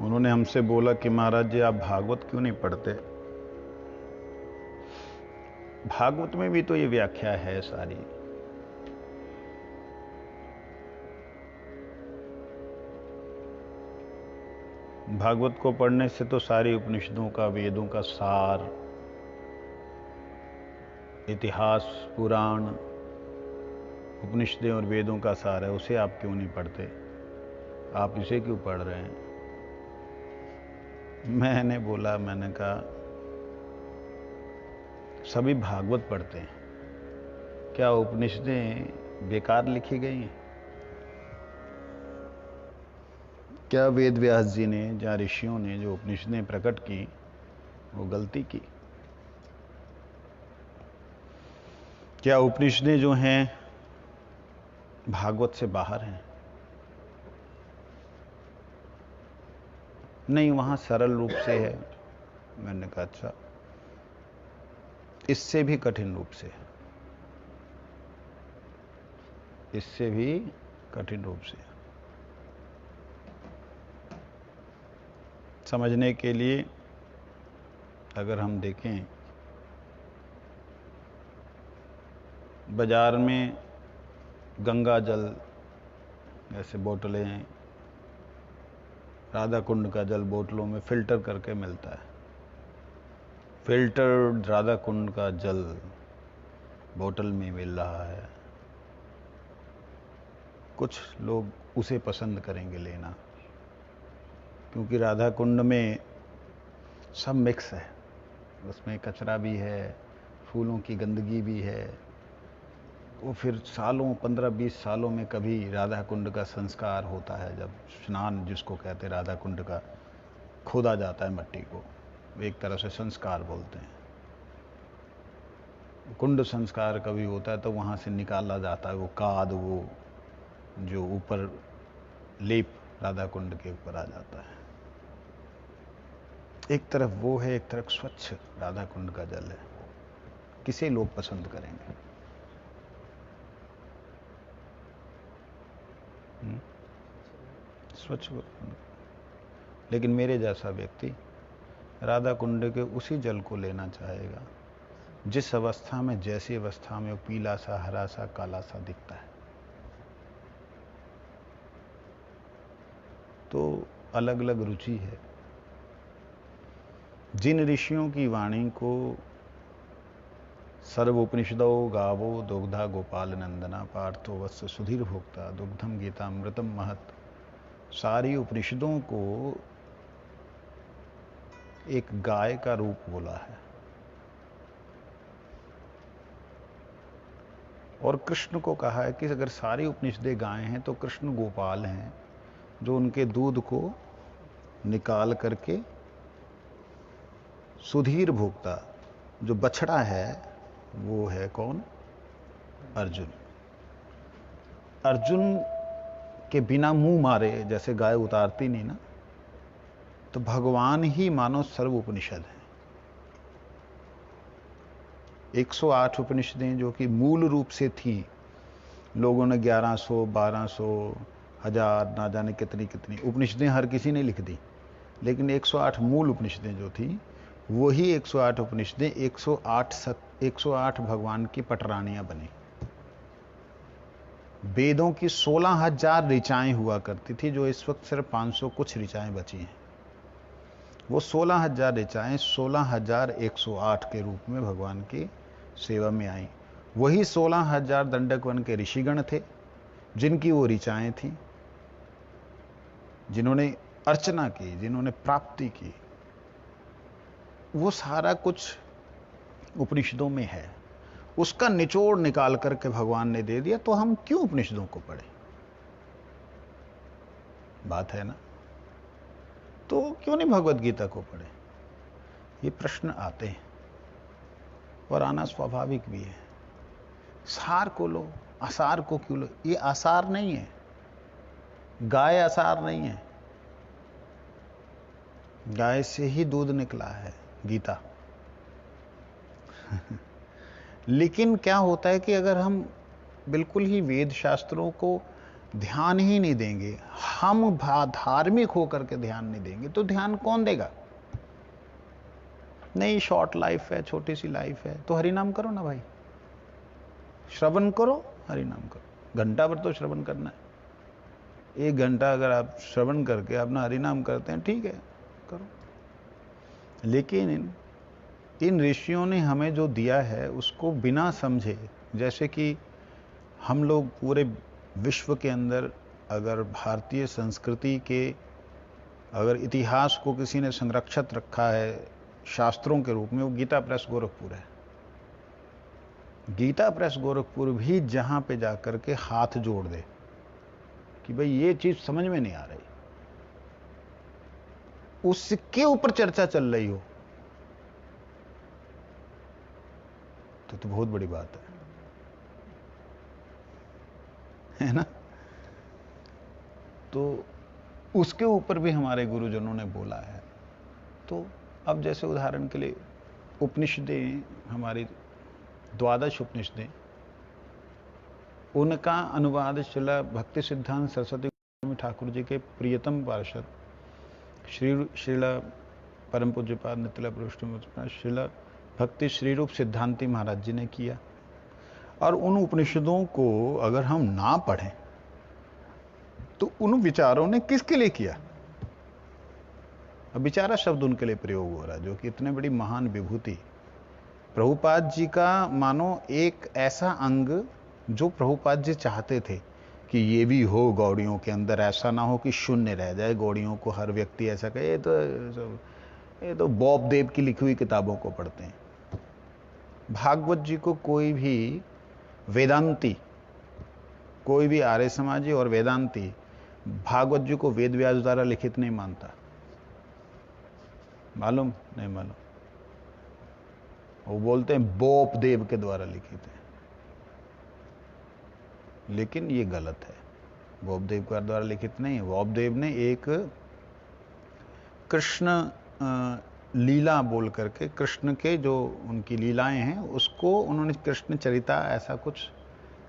उन्होंने हमसे बोला कि महाराज जी आप भागवत क्यों नहीं पढ़ते। भागवत में भी तो ये व्याख्या है सारी। भागवत को पढ़ने से तो सारी उपनिषदों का, वेदों का सार, इतिहास, पुराण, उपनिषदें और वेदों का सार है, उसे आप क्यों नहीं पढ़ते, आप इसे क्यों पढ़ रहे हैं। मैंने बोला, मैंने कहा सभी भागवत पढ़ते हैं, क्या उपनिषदें बेकार लिखी गई हैं? क्या वेद व्यास जी ने या ऋषियों ने जो उपनिषदें प्रकट की वो गलती की? क्या उपनिषदें जो हैं भागवत से बाहर हैं? नहीं, वहां सरल रूप से है। मैंने कहा अच्छा, इससे भी कठिन रूप से है, इससे भी कठिन रूप से। समझने के लिए अगर हम देखें, बाजार में गंगा जल ऐसे बोतलें, राधा कुंड का जल बोतलों में फिल्टर करके मिलता है। फिल्टर्ड राधा कुंड का जल बोतल में मिल रहा है। कुछ लोग उसे पसंद करेंगे लेना, क्योंकि राधा कुंड में सब मिक्स है, उसमें कचरा भी है, फूलों की गंदगी भी है। वो फिर सालों, 15-20 सालों में कभी राधा कुंड का संस्कार होता है, जब स्नान जिसको कहते हैं राधा कुंड का, खोदा जाता है मट्टी को, एक तरह से संस्कार बोलते हैं। कुंड संस्कार कभी होता है तो वहाँ से निकाला जाता है वो काद, वो जो ऊपर लेप राधा कुंड के ऊपर आ जाता है। एक तरफ वो है, एक तरफ स्वच्छ राधा कुंड का जल है। किसे लोग पसंद करेंगे? स्वच्छ कुंड। लेकिन मेरे जैसा व्यक्ति राधा कुंड के उसी जल को लेना चाहेगा जिस अवस्था में, जैसी अवस्था में वो पीला सा, हरा सा, काला सा दिखता है। तो अलग अलग रुचि है। जिन ऋषियों की वाणी को सर्वोपनिषदो गावो दुग्धा गोपाल नंदना पार्थो वत्स सुधीर भोक्ता दुग्धम गीतामृतम महत, सारी उपनिषदों को एक गाय का रूप बोला है। और कृष्ण को कहा है कि अगर सारी उपनिषदें गाय हैं तो कृष्ण गोपाल हैं, जो उनके दूध को निकाल करके सुधीर भोक्ता, जो बछड़ा है वो है कौन? अर्जुन। अर्जुन के बिना मुंह मारे जैसे गाय उतारती नहीं ना, तो भगवान ही मानो सर्व उपनिषद है। 108 उपनिषदें जो कि मूल रूप से थी, लोगों ने 1100, 1200, 1000, ना जाने कितनी कितनी उपनिषदें हर किसी ने लिख दी, लेकिन 108 मूल उपनिषदें जो थी, वही 108 उपनिषदें 108 भगवान की पटरानियां बनी। वेदों की 16,000 ऋचाएं हुआ करती थी, जो इस वक्त सिर्फ 500 कुछ ऋचाएं बची हैं। वो 16,000 ऋचाएं 16,108 के रूप में भगवान की सेवा में आई। वही 16,000 दंडक वन के ऋषिगण थे, जिनकी वो ऋचाएं थी, जिन्होंने अर्चना की, जिन्होंने प्राप्ति की। वो सारा कुछ उपनिषदों में है। उसका निचोड़ निकाल करके भगवान ने दे दिया, तो हम क्यों उपनिषदों को पढ़ें? बात है ना। तो क्यों नहीं भगवत गीता को पढ़े? ये प्रश्न आते हैं, और आना स्वाभाविक भी है। सार को लो, आसार को क्यों लो? ये आसार नहीं है, गाय आसार नहीं है। गाय से ही दूध निकला है गीता। लेकिन क्या होता है कि अगर हम बिल्कुल ही वेद शास्त्रों को ध्यान ही नहीं देंगे, हम धार्मिक होकर के ध्यान नहीं देंगे, तो ध्यान कौन देगा? नहीं, शॉर्ट लाइफ है, छोटी सी लाइफ है, तो हरि नाम करो ना भाई, श्रवण करो, हरि नाम करो। घंटा भर तो श्रवण करना है, 1 घंटा अगर आप श्रवण करके अपना हरि नाम करते हैं, ठीक है, करो। लेकिन इन ऋषियों ने हमें जो दिया है उसको बिना समझे, जैसे कि हम लोग पूरे विश्व के अंदर अगर भारतीय संस्कृति के अगर इतिहास को किसी ने संरक्षित रखा है शास्त्रों के रूप में, वो गीता प्रेस गोरखपुर है। गीता प्रेस गोरखपुर भी जहां पे जाकर के हाथ जोड़ दे कि भाई ये चीज समझ में नहीं आ रही, उसके ऊपर चर्चा चल रही हो, तो बहुत बड़ी बात है ना? तो उसके ऊपर भी हमारे गुरुजनों ने बोला है। तो अब जैसे उदाहरण के लिए उपनिषदें, हमारी 12 उपनिषदें, उनका अनुवाद श्रील भक्ति सिद्धांत सरस्वती गोस्वामी ठाकुर जी के प्रियतम पार्षद श्रील परम पूज्यपाद नित्य पुरुषोत्तम श्रील भक्ति श्री रूप सिद्धांति महाराज जी ने किया। और उन उपनिषदों को अगर हम ना पढ़ें तो उन विचारों ने किसके लिए किया? अब विचारा शब्द उनके लिए प्रयोग हो रहा है, जो कि इतने बड़ी महान विभूति प्रभुपाद जी का मानो एक ऐसा अंग जो प्रभुपाद जी चाहते थे कि ये भी हो गौड़ियों के अंदर, ऐसा ना हो कि शून्य रह जाए गौड़ियों को, हर व्यक्ति ऐसा कहे ये तो बॉब देव की लिखी हुई किताबों को पढ़ते हैं। भागवत जी को कोई भी वेदांती, कोई भी आर्य समाजी और वेदांती भागवत जी को वेद व्यास द्वारा लिखित नहीं मानता। मालूम नहीं मालूम? वो बोलते हैं बोप देव के द्वारा लिखित है, लेकिन ये गलत है। बोप देव के द्वारा लिखित नहीं है। बोप देव ने एक कृष्ण लीला बोल करके, कृष्ण के जो उनकी लीलाएं हैं उसको उन्होंने कृष्ण चरिता ऐसा कुछ,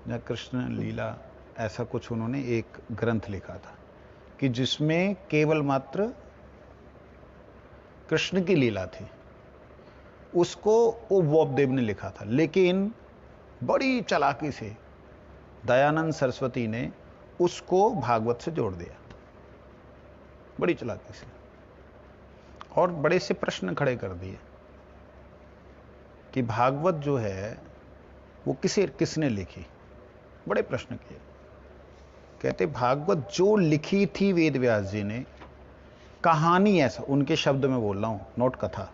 या कृष्ण लीला ऐसा कुछ उन्होंने एक ग्रंथ लिखा था कि जिसमें केवल मात्र कृष्ण की लीला थी। उसको वो बोपदेव ने लिखा था, लेकिन बड़ी चालाकी से दयानंद सरस्वती ने उसको भागवत से जोड़ दिया, बड़ी चालाकी से, और बड़े से प्रश्न खड़े कर दिए कि भागवत जो है वो किसने लिखी। बड़े प्रश्न किए। कहते भागवत जो लिखी थी वेद व्यास जी ने, कहानी ऐसा, उनके शब्द में बोल रहा हूं, नोट कथा।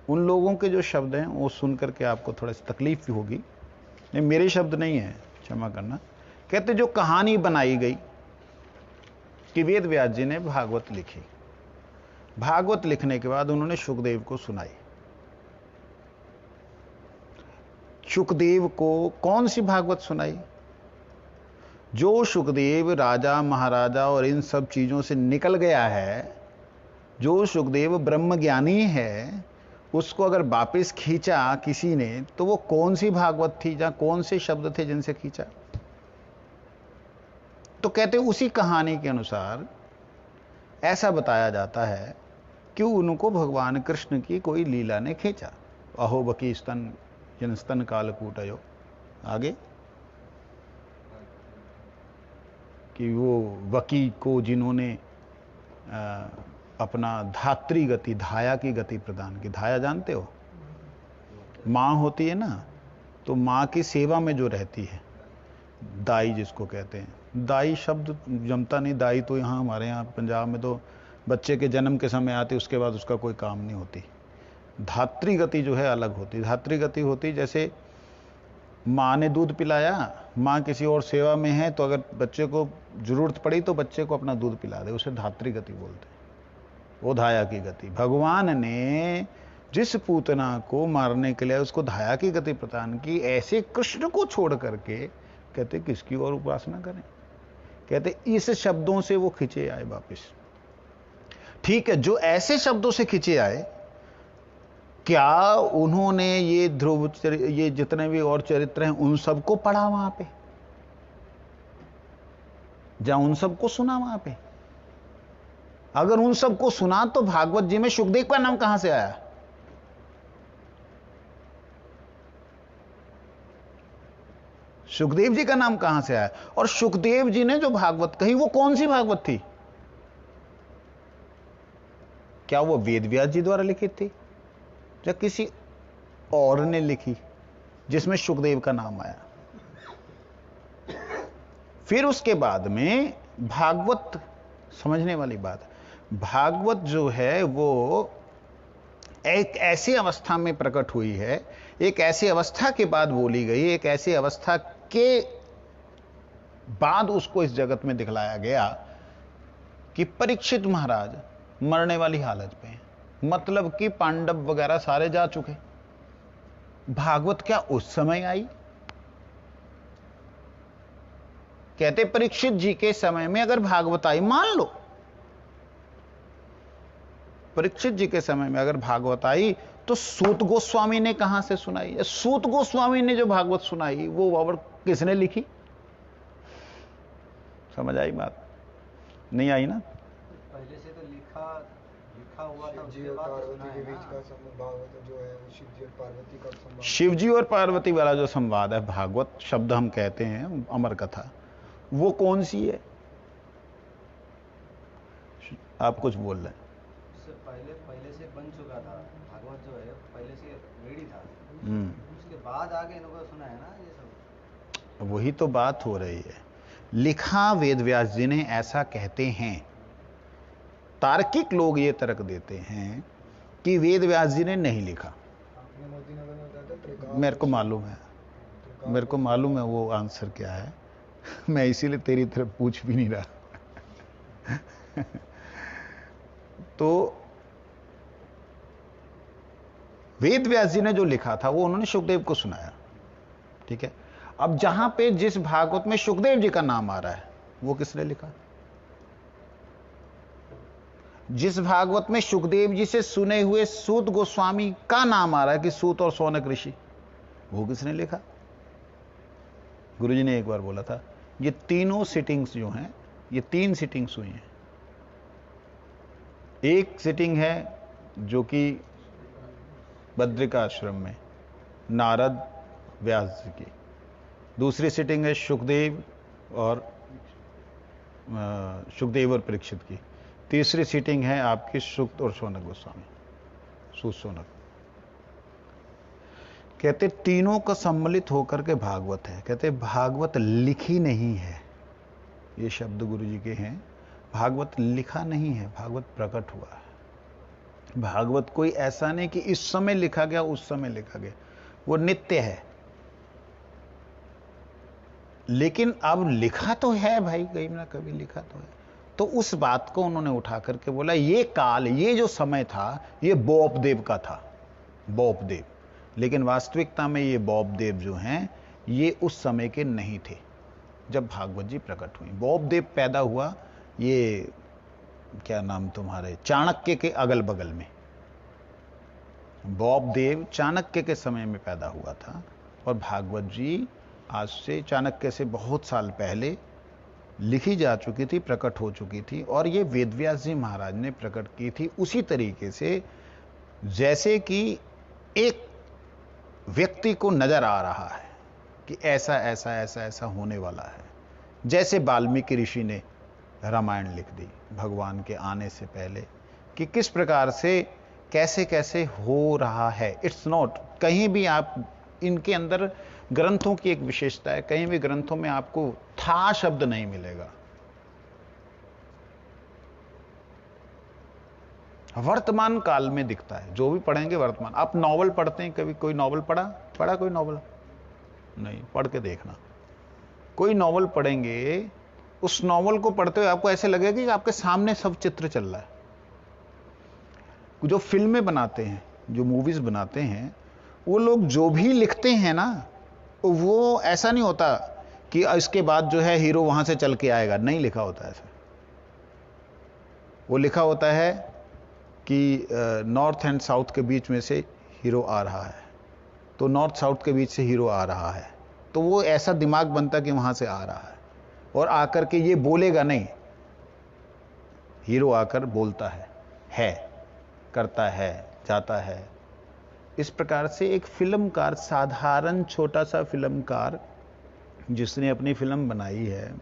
उन लोगों के जो शब्द हैं वो सुन करके आपको थोड़ा सी तकलीफ भी होगी, नहीं मेरे शब्द नहीं है, क्षमा करना। कहते जो कहानी बनाई गई कि वेद व्यास जी ने भागवत लिखी, भागवत लिखने के बाद उन्होंने सुखदेव को सुनाई। सुखदेव को कौन सी भागवत सुनाई? जो सुखदेव राजा महाराजा और इन सब चीजों से निकल गया है, जो सुखदेव ब्रह्म ज्ञानी है, उसको अगर वापस खींचा किसी ने, तो वो कौन सी भागवत थी, जहां कौन से शब्द थे जिनसे खींचा? तो कहते उसी कहानी के अनुसार ऐसा बताया जाता है कि उनको भगवान कृष्ण की कोई लीला ने खींचा। अहो बकी स्तन जनस्तन कालकूटयो, आगे कि वो वकी को जिन्होंने अपना धात्री गति, धाया की गति प्रदान की। धाया जानते हो, माँ होती है ना, तो माँ की सेवा में जो रहती है, दाई जिसको कहते हैं। दाई शब्द जमता नहीं, दाई तो यहाँ हमारे यहाँ पंजाब में तो बच्चे के जन्म के समय आती, उसके बाद उसका कोई काम नहीं होती। धात्री गति जो है अलग होती। धात्री गति होती जैसे माँ ने दूध पिलाया, माँ किसी और सेवा में है, तो अगर बच्चे को जरूरत पड़ी तो बच्चे को अपना दूध पिला दे, उसे धात्री गति बोलते हैं। वो धाया की गति। भगवान ने जिस पूतना को मारने के लिए उसको धाया की गति प्रदान की, ऐसे कृष्ण को छोड़ करके कहते किसकी और उपासना करें? कहते इस शब्दों से वो खींचे आए वापिस। ठीक है, जो ऐसे शब्दों से खींचे आए, क्या उन्होंने ये ध्रुव ये जितने भी और चरित्र हैं उन सबको पढ़ा वहां पे? जहां उन सबको सुना वहां पे। अगर उन सबको सुना तो भागवत जी में सुखदेव का नाम कहां से आया? सुखदेव जी का नाम कहां से आया? और सुखदेव जी ने जो भागवत कही वो कौन सी भागवत थी? क्या वो वेद व्यास जी द्वारा लिखित थी या किसी और ने लिखी जिसमें सुखदेव का नाम आया? फिर उसके बाद में भागवत, समझने वाली बात, भागवत जो है वो एक ऐसी अवस्था में प्रकट हुई है, एक ऐसी अवस्था के बाद बोली गई, एक ऐसी अवस्था के बाद उसको इस जगत में दिखलाया गया कि परीक्षित महाराज मरने वाली हालत पे हैं, मतलब कि पांडव वगैरह सारे जा चुके। भागवत क्या उस समय आई? कहते परीक्षित जी के समय में अगर भागवत आई, मान लो परीक्षित जी के समय में अगर भागवत आई तो सूत गोस्वामी ने कहां से सुनाई? सूत गोस्वामी ने जो भागवत सुनाई वो और किसने लिखी? समझ आई बात? नहीं आई ना? पहले से तो लिखा हुआ था, उसके बाद पार्वती के बीच का संवाद जो है, शिवजी और पार्वती का संवाद, शिवजी और पार्वती वाला जो संवाद है, भागवत शब्द हम कहते हैं अमर कथा, वो कौन सी है? आप कुछ बोल रहे हैं? उससे पहले से बन चुका था भागवत जो है, पहले से रेडी था, उसके बाद आगे इनको सुना है ना ये सब। वही तो बात हो रही है। लिखा वेद व्यास जी ने ऐसा कहते हैं। तार्किक लोग ये तर्क देते हैं कि वेद व्यास जी ने नहीं लिखा। मेरे को मालूम है, मेरे को मालूम है वो आंसर क्या है। मैं इसीलिए तेरी तरफ पूछ भी नहीं रहा। तो वेद व्यास जी ने जो लिखा था वो उन्होंने सुखदेव को सुनाया, ठीक है। अब जहां पे जिस भागवत में सुखदेव जी का नाम आ रहा है वो किसने लिखा? जिस भागवत में सुखदेव जी से सुने हुए सूत गोस्वामी का नाम आ रहा है कि सूत और सौनक ऋषि, वो किसने लिखा? गुरुजी ने एक बार बोला था ये तीनों सिटिंग्स जो हैं, ये 3 सिटिंग्स हुई हैं। एक सिटिंग है जो कि बद्रिका आश्रम में नारद व्यास जी की, दूसरी सिटिंग है सुखदेव और परीक्षित की, तीसरी सीटिंग है आपकी सुक्त और शौनक गोस्वामी, सूत शौनक। कहते तीनों का सम्मिलित होकर के भागवत है। कहते भागवत लिखी नहीं है, ये शब्द गुरु जी के हैं। भागवत लिखा नहीं है, भागवत प्रकट हुआ है। भागवत कोई ऐसा नहीं कि इस समय लिखा गया उस समय लिखा गया, वो नित्य है। लेकिन अब लिखा तो है भाई, कहीं ना कभी लिखा तो है। तो उस बात को उन्होंने उठा करके बोला ये काल, ये जो समय था ये बौपदेव का था, बौपदेव। लेकिन वास्तविकता में ये बौपदेव जो हैं ये उस समय के नहीं थे जब भागवत जी प्रकट हुई। बौपदेव पैदा हुआ ये क्या नाम तुम्हारे, चाणक्य के अगल बगल में। बौपदेव चाणक्य के समय में पैदा हुआ था और भागवत जी आज से, चाणक्य से बहुत साल पहले लिखी जा चुकी थी, प्रकट हो चुकी थी। और ये वेदव्यास जी महाराज ने प्रकट की थी उसी तरीके से जैसे कि एक व्यक्ति को नजर आ रहा है कि ऐसा ऐसा ऐसा ऐसा होने वाला है। जैसे वाल्मीकि ऋषि ने रामायण लिख दी भगवान के आने से पहले कि किस प्रकार से कैसे कैसे हो रहा है। इट्स नॉट, कहीं भी आप इनके अंदर ग्रंथों की एक विशेषता है, कहीं भी ग्रंथों में आपको था शब्द नहीं मिलेगा। वर्तमान काल में दिखता है, जो भी पढ़ेंगे वर्तमान। आप नॉवल पढ़ते हैं, कभी कोई नॉवल पढ़ा कोई नॉवल? नहीं, पढ़ के देखना। कोई नॉवल पढ़ेंगे, उस नॉवल को पढ़ते हुए आपको ऐसे लगेगा कि आपके सामने सब चित्र चल रहा है। जो फिल्में बनाते हैं, जो मूवीज बनाते हैं, वो लोग जो भी लिखते हैं ना, वो ऐसा नहीं होता कि इसके बाद जो है हीरो वहां से चल के आएगा, नहीं लिखा होता ऐसा। वो लिखा होता है कि नॉर्थ एंड साउथ के बीच में से हीरो आ रहा है, तो नॉर्थ साउथ के बीच से हीरो आ रहा है, तो वो ऐसा दिमाग बनता कि वहां से आ रहा है। और आकर के ये बोलेगा नहीं, हीरो आकर बोलता है, करता है, जाता है। इस प्रकार से एक फिल्मकार, साधारण छोटा सा फिल्मकार जिसने अपनी फिल्म बनाई है,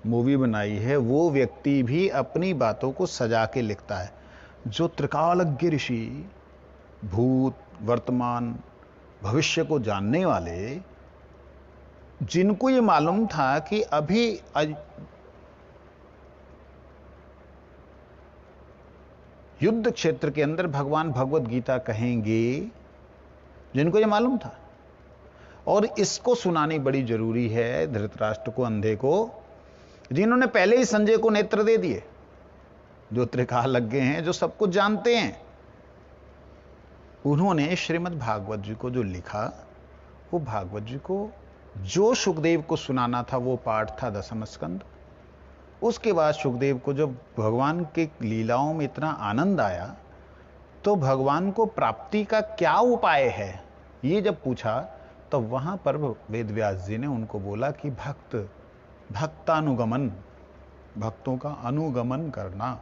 मूवी बनाई है, वो व्यक्ति भी अपनी बातों को सजा के लिखता है। जो त्रिकालज्ञ ऋषि, भूत, वर्तमान, भविष्य को जानने वाले, जिनको ये मालूम था कि अभी युद्ध क्षेत्र के अंदर भगवान भगवत गीता कहेंगे, जिनको ये मालूम था, और इसको सुनानी बड़ी जरूरी है धृतराष्ट्र को, अंधे को, जिन्होंने पहले ही संजय को नेत्र दे दिए, जो त्रिकालज्ञ हैं, जो सब कुछ जानते हैं। उन्होंने श्रीमद् भागवत जी को जो लिखा, वो भागवत जी को जो सुखदेव को सुनाना था वो पाठ था दशम स्कंद। उसके बाद सुखदेव को जब भगवान के लीलाओं में इतना आनंद आया, तो भगवान को प्राप्ति का क्या उपाय है ये जब पूछा, तो वहां पर वेदव्यास जी ने उनको बोला कि भक्तानुगमन, भक्तों का अनुगमन करना,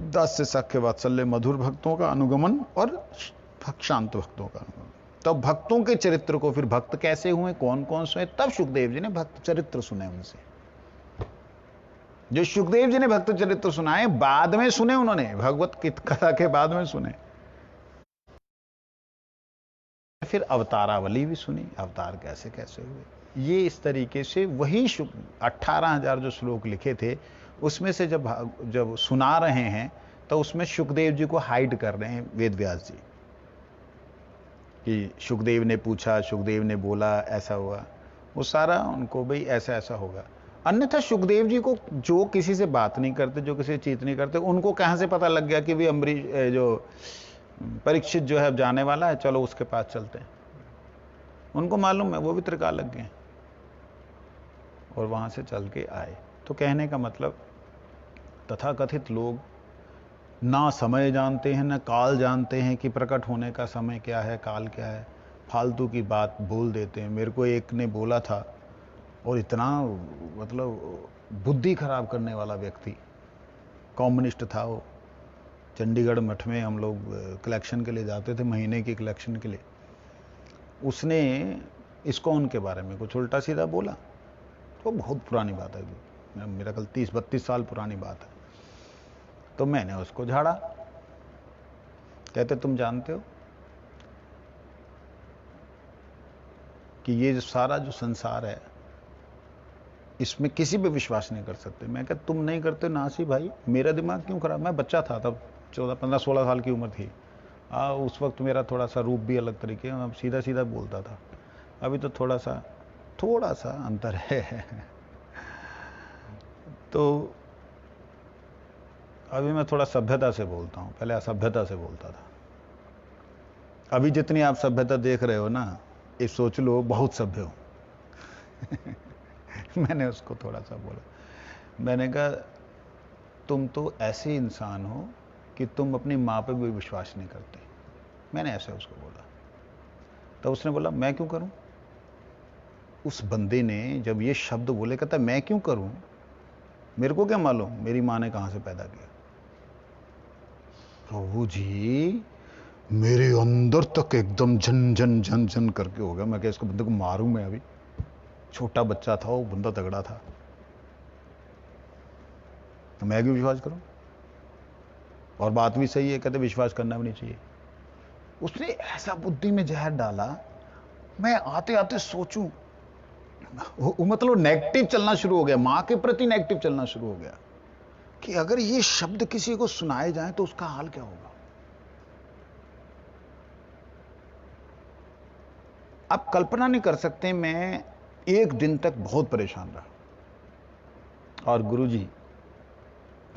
दास्य सख्य वात्सल्य मधुर भक्तों का अनुगमन और शांत भक्तों का अनुगमन। तब भक्तों के चरित्र को, फिर भक्त कैसे हुए, कौन कौन से, तब सुखदेव जी ने भक्त चरित्र सुने उनसे। जो सुखदेव जी ने भक्त चरित्र सुनाए बाद में सुने, उन्होंने भगवत कथा के बाद में सुने। फिर अवतारावली भी सुनी, अवतार कैसे कैसे हुए। ये इस तरीके से वही 18,000 जो श्लोक लिखे थे, उसमें से जब सुना रहे हैं, तो उसमें सुखदेव जी को हाइड कर रहे हैं वेदव्यास जी, कि सुखदेव ने पूछा, सुखदेव ने बोला, ऐसा हुआ, वो सारा उनको भाई ऐसा ऐसा होगा। अन्यथा सुखदेव जी को, जो किसी से बात नहीं करते, जो किसी से चीत नहीं करते, उनको कहां से पता लग गया कि भी अम्बरीश, जो परीक्षित जो है अब जाने वाला है, चलो उसके पास चलते हैं। उनको मालूम है, वो भी त्रिकालज्ञ हैं, और वहां से चल के आए। तो कहने का मतलब, तथाकथित लोग ना समय जानते हैं, ना काल जानते हैं कि प्रकट होने का समय क्या है, काल क्या है, फालतू की बात बोल देते हैं। मेरे को एक ने बोला था, और इतना मतलब बुद्धि खराब करने वाला व्यक्ति, कम्युनिस्ट था वो। चंडीगढ़ मठ में हम लोग कलेक्शन के लिए जाते थे, महीने की कलेक्शन के लिए। उसने इस्कॉन के बारे में कुछ उल्टा सीधा बोला, तो बहुत पुरानी बात है, मेरा कल 30-32 साल पुरानी बात है। तो मैंने उसको झाड़ा। कहते तुम जानते हो कि ये जो सारा जो संसार है, इसमें किसी पे विश्वास नहीं कर सकते। मैं कहता तुम नहीं करते नासी भाई, मेरा दिमाग क्यों खराब। मैं बच्चा था तब, 14-15-16 साल की उम्र थी। उस वक्त मेरा थोड़ा सा रूप भी अलग तरीके, मैं सीधा सीधा बोलता था। अभी तो थोड़ा सा अंतर है। तो अभी मैं थोड़ा सभ्यता से बोलता हूँ, पहले असभ्यता से बोलता था। अभी जितनी आप सभ्यता देख रहे हो ना, ये सोच लो बहुत सभ्य हो। मैंने उसको थोड़ा सा बोला, मैंने कहा तुम तो ऐसे इंसान हो कि तुम अपनी माँ पे भी विश्वास नहीं करते। मैंने ऐसे उसको बोला। तो उसने बोला मैं क्यों करूं। उस बंदे ने जब ये शब्द बोले, कहता मैं क्यों करूं, मेरे को क्या मालूम मेरी माँ ने कहां से पैदा किया। प्रभु जी, मेरे अंदर तक एकदम झन झन झन झन करके हो गया। मैं क्या इसको बंदे को मारूं मैं। अभी छोटा बच्चा था वो, बंदा तगड़ा था, तो मैं क्यों विश्वास करूं। और बात भी सही है, कहते विश्वास करना भी नहीं चाहिए। उसने ऐसा बुद्धि में जहर डाला। मैं आते आते सोचूं, मतलब नेगेटिव चलना शुरू हो गया, मां के प्रति नेगेटिव चलना शुरू हो गया कि अगर ये शब्द किसी को सुनाए जाए तो उसका हाल क्या होगा। आप कल्पना नहीं कर सकते, मैं एक दिन तक बहुत परेशान रहा। और गुरुजी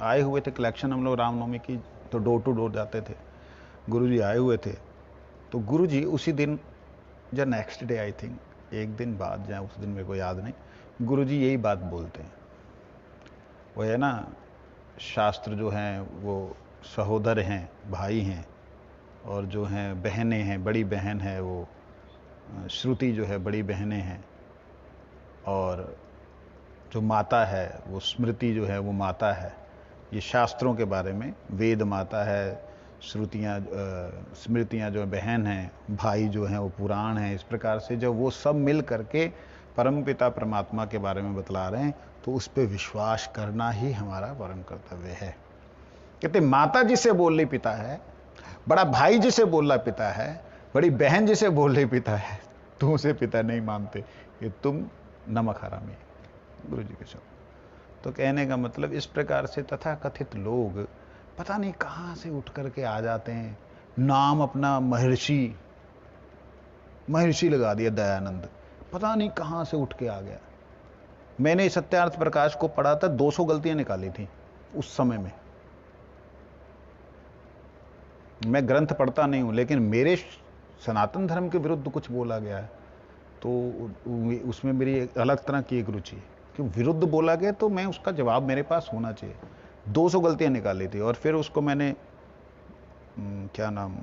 आए हुए थे कलेक्शन, हम लोग रामनवमी की तो डोर टू डोर जाते थे। गुरुजी आए हुए थे, तो गुरुजी उसी दिन या नेक्स्ट डे, आई थिंक एक दिन बाद, या उस दिन मेरे को याद नहीं, गुरुजी यही बात बोलते हैं। वो है ना, शास्त्र जो हैं वो सहोदर हैं, भाई हैं, और जो हैं बहनें हैं, बड़ी बहन है वो श्रुति जो है बड़ी बहनें हैं, और जो माता है, वो स्मृति जो है वो माता है। ये शास्त्रों के बारे में, वेद माता है, श्रुतियाँ स्मृतियाँ जो बहन हैं, भाई जो हैं वो पुराण हैं। इस प्रकार से जब वो सब मिल करके परमपिता परमात्मा के बारे में बतला रहे हैं, तो उस पर विश्वास करना ही हमारा परम कर्तव्य है। कहते माता जिसे बोल रही पिता है, बड़ा भाई जिसे बोल रहा पिता है, बड़ी बहन जिसे बोल रही पिता है, तुम उसे पिता नहीं मानते, ये तुम नमक हरामी। गुरु जी के शब्द। तो कहने का मतलब इस प्रकार से तथाकथित लोग पता नहीं कहां से उठ करके आ जाते हैं, नाम अपना महर्षि लगा दिया, दयानंद, पता नहीं कहां से उठ के आ गया। मैंने सत्यार्थ प्रकाश को पढ़ा था, 200 गलतियां निकाली थी उस समय में। मैं ग्रंथ पढ़ता नहीं हूं, लेकिन मेरे सनातन धर्म के विरुद्ध कुछ बोला गया है तो उसमें मेरी एक अलग तरह की एक रुचि है कि विरुद्ध बोला गया तो मैं उसका जवाब मेरे पास होना चाहिए। 200 गलतियां निकाली थी और फिर उसको मैंने क्या नाम,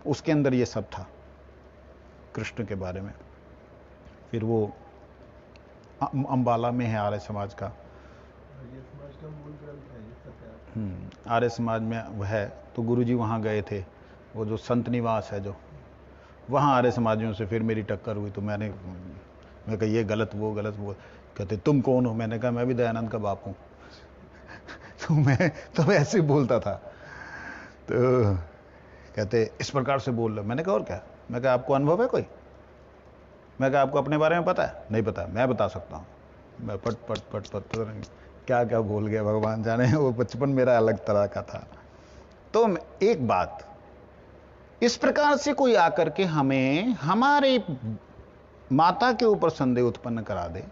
उसके अंदर ये सब था कृष्ण के बारे में। फिर वो अंबाला में है आर्य समाज का, आर्य समाज में वह है, तो गुरुजी वहाँ गए थे, वो जो संत निवास है जो, वहाँ आर्य समाजियों से फिर मेरी टक्कर हुई। तो मैं कहा ये गलत, वो गलत, वो कहते तुम कौन हो? मैंने कहा मैं भी दयानंद का बाप हूँ। तो मैं तो ऐसे ही बोलता था। तो कहते इस प्रकार से बोल रहे। मैंने कहा और क्या? मैं कहा आपको अनुभव है कोई? मैं कहा आपको अपने बारे में पता है? नहीं पता। मैं बता सकता हूँ। मैं पट पट पट पट क्या क्या बोल गया भगवान जाने। वो बचपन मेरा अलग तरह का था। तो एक बात, इस प्रकार से कोई आकर के हमें हमारे माता के ऊपर संदेह उत्पन्न करा दे,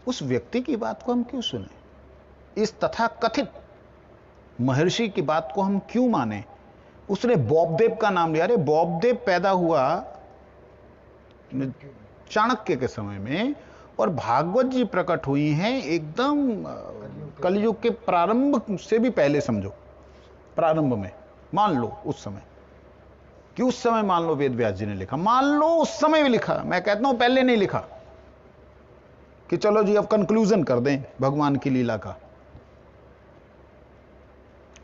उस व्यक्ति की बात को हम क्यों सुने? इस तथाकथित महर्षि की बात को हम क्यों माने? उसने बौद्धदेव का नाम लिया। अरे बौद्धदेव पैदा हुआ चाणक्य के समय में, और भागवत जी प्रकट हुई हैं एकदम कलयुग के प्रारंभ से भी पहले, समझो प्रारंभ में मान लो उस समय, कि उस समय मान लो वेद व्यास जी ने लिखा, मान लो उस समय भी लिखा, मैं कहता हूं पहले नहीं लिखा कि चलो जी अब कंक्लूजन कर दें भगवान की लीला का।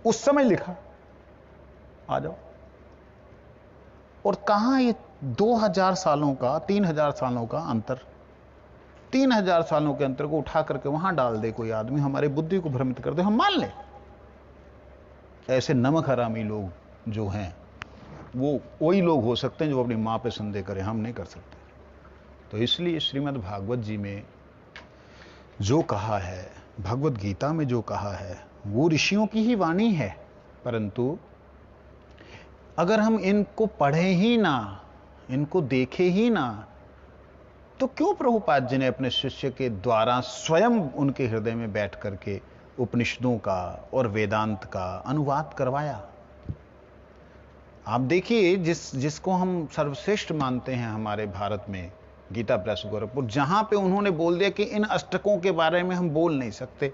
उस समय लिखा, आ जाओ। और कहां ये 2000 सालों का, 3000 सालों का अंतर, 3000 सालों के अंतर को उठा करके वहां डाल दे कोई आदमी, हमारी बुद्धि को भ्रमित कर दे, हम मान ले। ऐसे नमक हरामी लोग जो हैं वो वही लोग हो सकते हैं जो अपनी मां पे संदेह करें, हम नहीं कर सकते। तो इसलिए श्रीमद् भागवत जी में जो कहा है, भगवत गीता में जो कहा है, वो ऋषियों की ही वाणी है। परंतु अगर हम इनको पढ़े ही ना, इनको देखे ही ना, तो क्यों प्रभुपाद जी ने अपने शिष्य के द्वारा स्वयं उनके हृदय में बैठ करके उपनिषदों का और वेदांत का अनुवाद करवाया? आप देखिए, जिसको हम सर्वश्रेष्ठ मानते हैं हमारे भारत में, गीता प्रेस गोरखपुर, जहां पे उन्होंने बोल दिया कि इन अष्टकों के बारे में हम बोल नहीं सकते,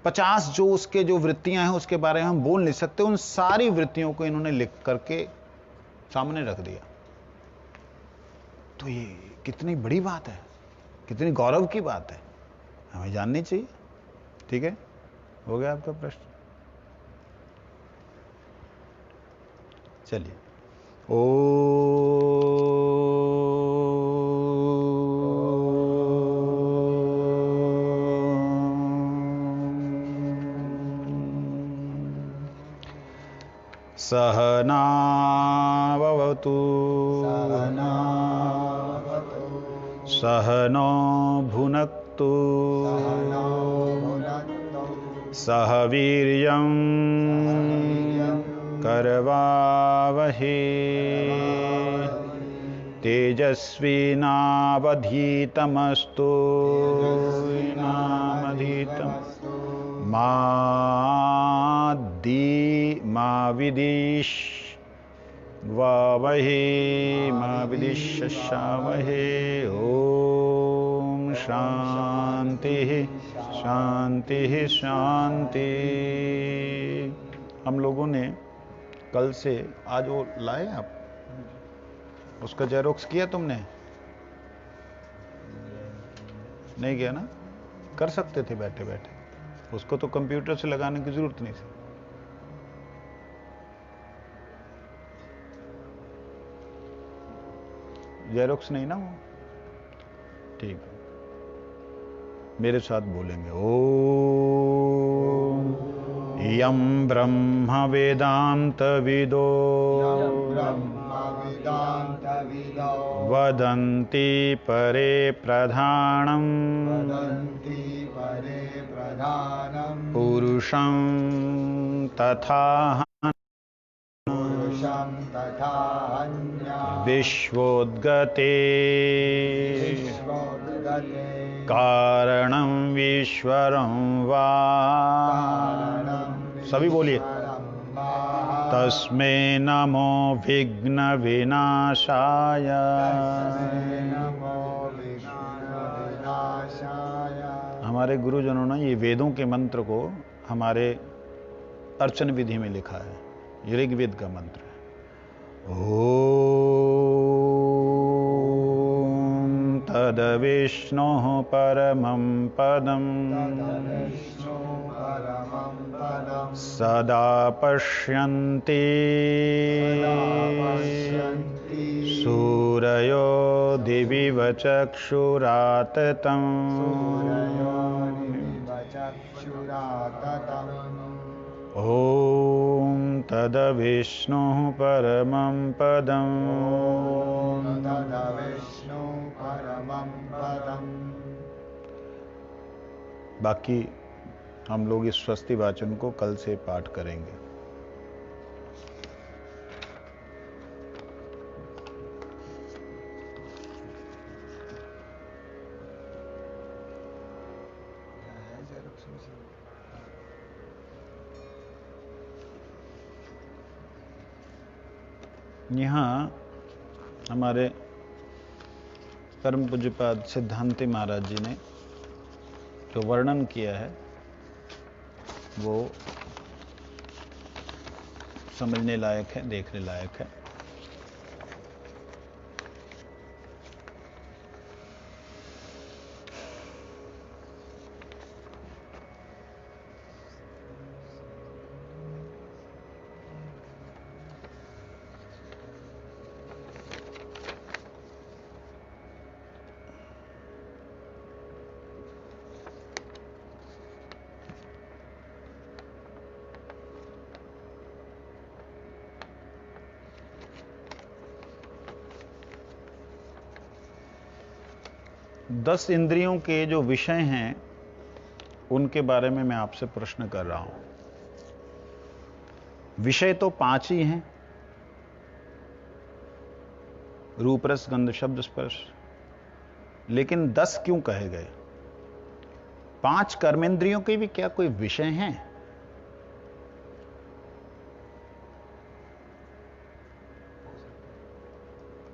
50 जो उसके जो वृत्तियां हैं उसके बारे में हम बोल नहीं सकते, उन सारी वृत्तियों को इन्होंने लिख करके सामने रख दिया। तो ये कितनी बड़ी बात है, कितनी गौरव की बात है, हमें जाननी चाहिए। ठीक है, हो गया आपका प्रश्न? चलिए। सहना भवतु सहनो भुनक्तु सह वीर्यं करवावहे तेजस्विनावधीतमस्तु मा विदिशशावहे। ओम शांति शांति शांति। हम लोगों ने कल से आज वो लाए आप, उसका जेरोक्स किया तुमने? नहीं किया ना? कर सकते थे बैठे बैठे, उसको तो कंप्यूटर से लगाने की जरूरत नहीं थी। जेरोक्स नहीं ना वो, ठीक है। मेरे साथ बोलेंगे, ओम यम ब्रह्म वेदांत विदो वदन्ति परे प्रधानम पुरुषं तथा विश्वोद्गते कारणं ईश्वरं वा, सभी बोलिए, तस्मै नमो विघ्न विनाशाय। हमारे गुरुजनों ने ये वेदों के मंत्र को हमारे अर्चन विधि में लिखा है, ये ऋग्वेद का मंत्र है। ओम तद्विष्णोः परमं पदं सदा पश्यन्ति सूरयो दिवि चक्षुराततं ओम तद्विष्णुः परमं पदं बाकी हम लोग इस स्वस्ति वाचन को कल से पाठ करेंगे। यहाँ हमारे परम पूज्यपाद सिद्धांति महाराज जी ने जो वर्णन किया है वो समझने लायक है, देखने लायक है। दस इंद्रियों के जो विषय हैं उनके बारे में मैं आपसे प्रश्न कर रहा हूं। विषय तो 5 ही हैं, रूप रस गंध शब्द स्पर्श, लेकिन 10 क्यों कहे गए? 5 कर्मेंद्रियों के भी क्या कोई विषय हैं?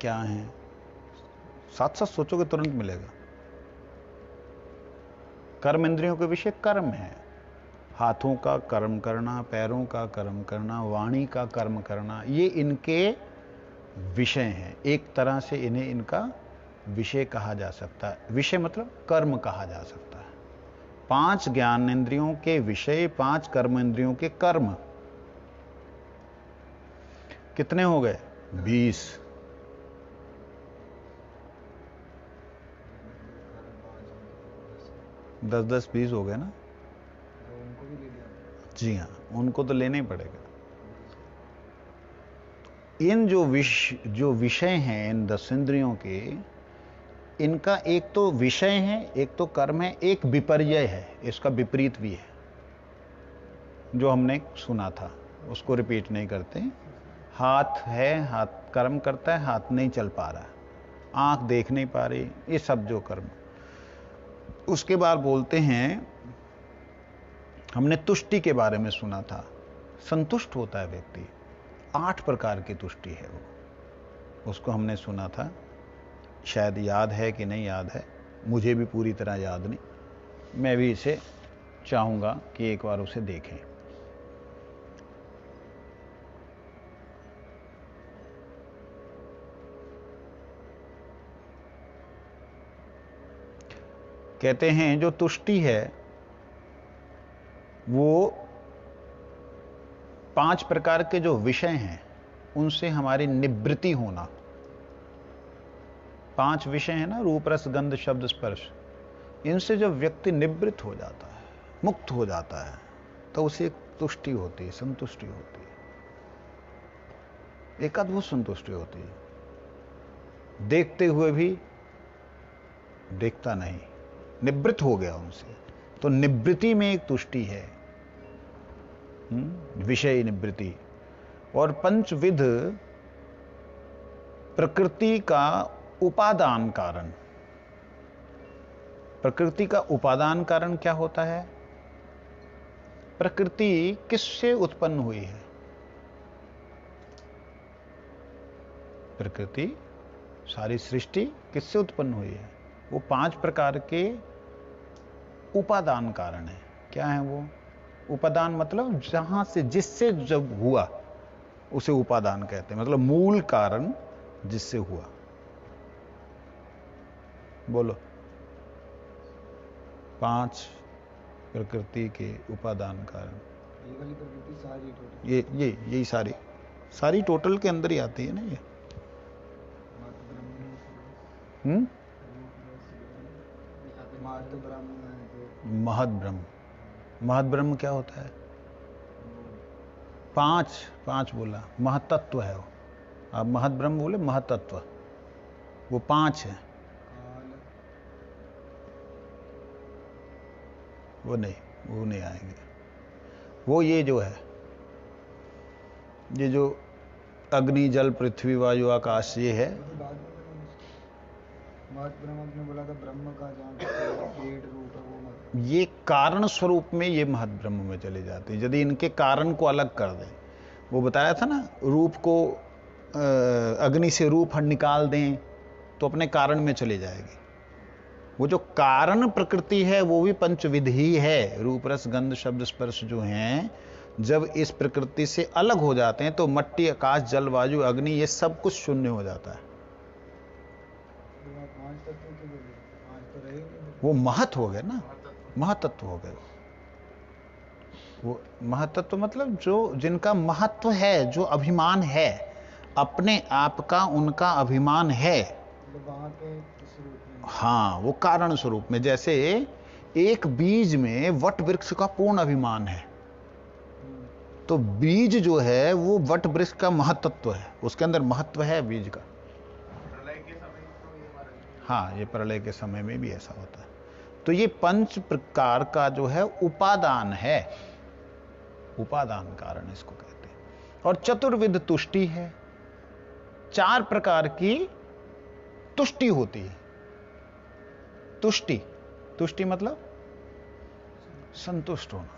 क्या हैं? साथ साथ सोचोगे तुरंत मिलेगा। कर्म इंद्रियों के विषय कर्म है, हाथों का कर्म करना, पैरों का कर्म करना, वाणी का कर्म करना, ये इनके विषय हैं। एक तरह से इन्हें इनका विषय कहा जा सकता है। विषय मतलब कर्म कहा जा सकता है। 5 ज्ञान इंद्रियों के विषय, 5 कर्म इंद्रियों के कर्म, कितने हो गए? 20। दस 20 हो गए ना? जी हाँ, उनको तो लेना ही पड़ेगा। इन जो विषय हैं इन 10 इंद्रियों के, इनका एक तो विषय है, एक तो कर्म है, एक विपर्यय है, इसका विपरीत भी है, जो हमने सुना था, उसको रिपीट नहीं करते। हाथ है, हाथ कर्म करता है, हाथ नहीं चल पा रहा, आंख देख नहीं पा रही, ये सब जो कर्म। उसके बाद बोलते हैं, हमने तुष्टि के बारे में सुना था, संतुष्ट होता है व्यक्ति, 8 प्रकार की तुष्टि है वो, उसको हमने सुना था। शायद याद है कि नहीं याद है, मुझे भी पूरी तरह याद नहीं। मैं भी इसे चाहूंगा कि एक बार उसे देखें। कहते हैं जो तुष्टि है वो 5 प्रकार के जो विषय हैं उनसे हमारी निवृत्ति होना। 5 विषय है ना, रूप रस गंध शब्द स्पर्श, इनसे जब व्यक्ति निवृत्त हो जाता है, मुक्त हो जाता है, तो उसे एक तुष्टि होती है, संतुष्टि होती है, एक अद्भुत संतुष्टि होती है। देखते हुए भी देखता नहीं, निवृत्त हो गया उनसे, तो निवृत्ति में एक तुष्टि है, विषय निवृत्ति। और पंचविध प्रकृति का उपादान कारण। प्रकृति का उपादान कारण क्या होता है? प्रकृति किससे उत्पन्न हुई है? प्रकृति, सारी सृष्टि किससे उत्पन्न हुई है? वो 5 प्रकार के उपादान कारण है। क्या है वो? उपादान मतलब जहां से, जिससे जब हुआ उसे उपादान कहते हैं, मतलब मूल कारण जिससे हुआ। बोलो। 5 प्रकृति के उपादान कारण। ये वाली प्रकृति सारी टोटल, यही सारी टोटल के अंदर ही आती है ना ये। महद ब्रह्म। महद ब्रह्म क्या होता है? 5 बोला, महतत्व है वो। आप महद ब्रह्म बोले, महतत्व वो 5 है। वो नहीं आएंगे। वो ये जो है, ये जो अग्नि जल पृथ्वी वायु आकाश, ये है। ने बोला था ब्रह्म का जहाँ पेट रूप है वो ये कारण स्वरूप में ये महद ब्रह्म में चले जाते हैं, यदि इनके कारण को अलग कर दें। वो बताया था ना, रूप को अग्नि से रूप निकाल दें तो अपने कारण में चले जाएगी। वो जो कारण प्रकृति है वो भी पंचविध ही है। रूप रस गंध शब्द स्पर्श जो हैं, जब इस प्रकृति से अलग हो जाते हैं तो मट्टी आकाश जल वायु अग्नि ये सब कुछ शून्य हो जाता है। वो महत हो गए ना, महतत्व हो गए। वो महतत्व मतलब जो, जिनका महत्व है, जो अभिमान है, अपने आप का उनका अभिमान है। हाँ, वो कारण स्वरूप में। जैसे एक बीज में वट वृक्ष का पूर्ण अभिमान है, तो बीज जो है वो वट वृक्ष का महत्त्व है, उसके अंदर महत्व है बीज का। हाँ, ये प्रलय के समय में भी ऐसा होता है। तो ये 5 प्रकार का जो है उपादान है, उपादान कारण इसको कहते हैं। और चतुर्विध तुष्टि है, 4 प्रकार की तुष्टि होती है। तुष्टि मतलब संतुष्ट होना।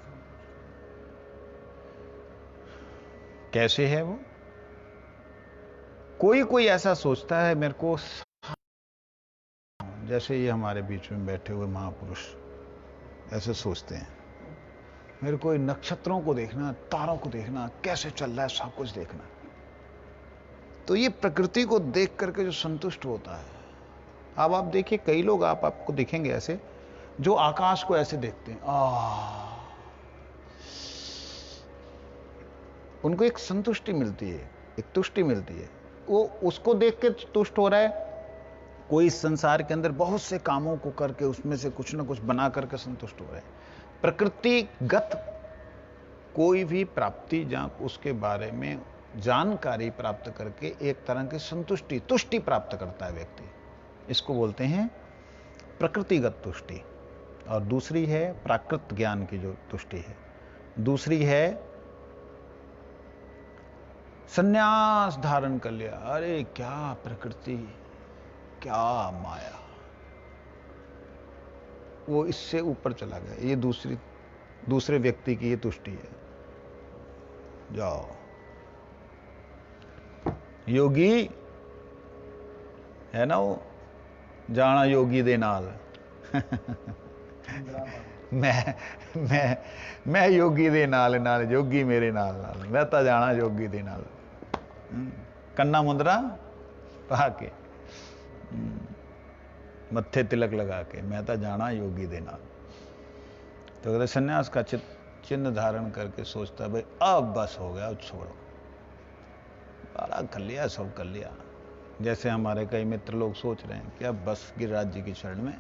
कैसे है वो? कोई ऐसा सोचता है मेरे को, जैसे ये हमारे बीच में बैठे हुए महापुरुष ऐसे सोचते हैं, मेरे को नक्षत्रों को देखना, तारों को देखना, कैसे चल रहा है सब कुछ देखना। तो ये प्रकृति को देख करके जो संतुष्ट होता है। अब आप देखिए, कई लोग आपको दिखेंगे ऐसे जो आकाश को ऐसे देखते हैं, उनको एक संतुष्टि मिलती है, एक तुष्टि मिलती है। वो उसको देख के तुष्ट हो रहा है। कोई इस संसार के अंदर बहुत से कामों को करके उसमें से कुछ ना कुछ बना करके संतुष्ट हो रहा है। प्रकृतिगत कोई भी प्राप्ति, जहां उसके बारे में जानकारी प्राप्त करके एक तरह की संतुष्टि, तुष्टि प्राप्त करता है व्यक्ति, इसको बोलते हैं प्रकृतिगत तुष्टि। और दूसरी है प्राकृत ज्ञान की जो तुष्टि है। दूसरी है संन्यास धारण कर लिया, अरे क्या प्रकृति, क्या माया, वो इससे ऊपर चला गया। ये दूसरे व्यक्ति की ये तुष्टि है। जाओ योगी है ना, वो जाना योगी दे नाल मैं योगी दे नाल योगी मेरे नाल मैं तो जाना योगी दे नाल। कन्ना मुंदरा पा के मत्थे तिलक लगा के, मैं तो जाना योगी देना। तो कहते सन्यास का चिन्ह धारण करके सोचता भाई अब बस हो गया, अब छोड़ो, बड़ा कर लिया, सब कर लिया। जैसे हमारे कई मित्र लोग सोच रहे हैं कि अब बस गिरिराज जी की शरण में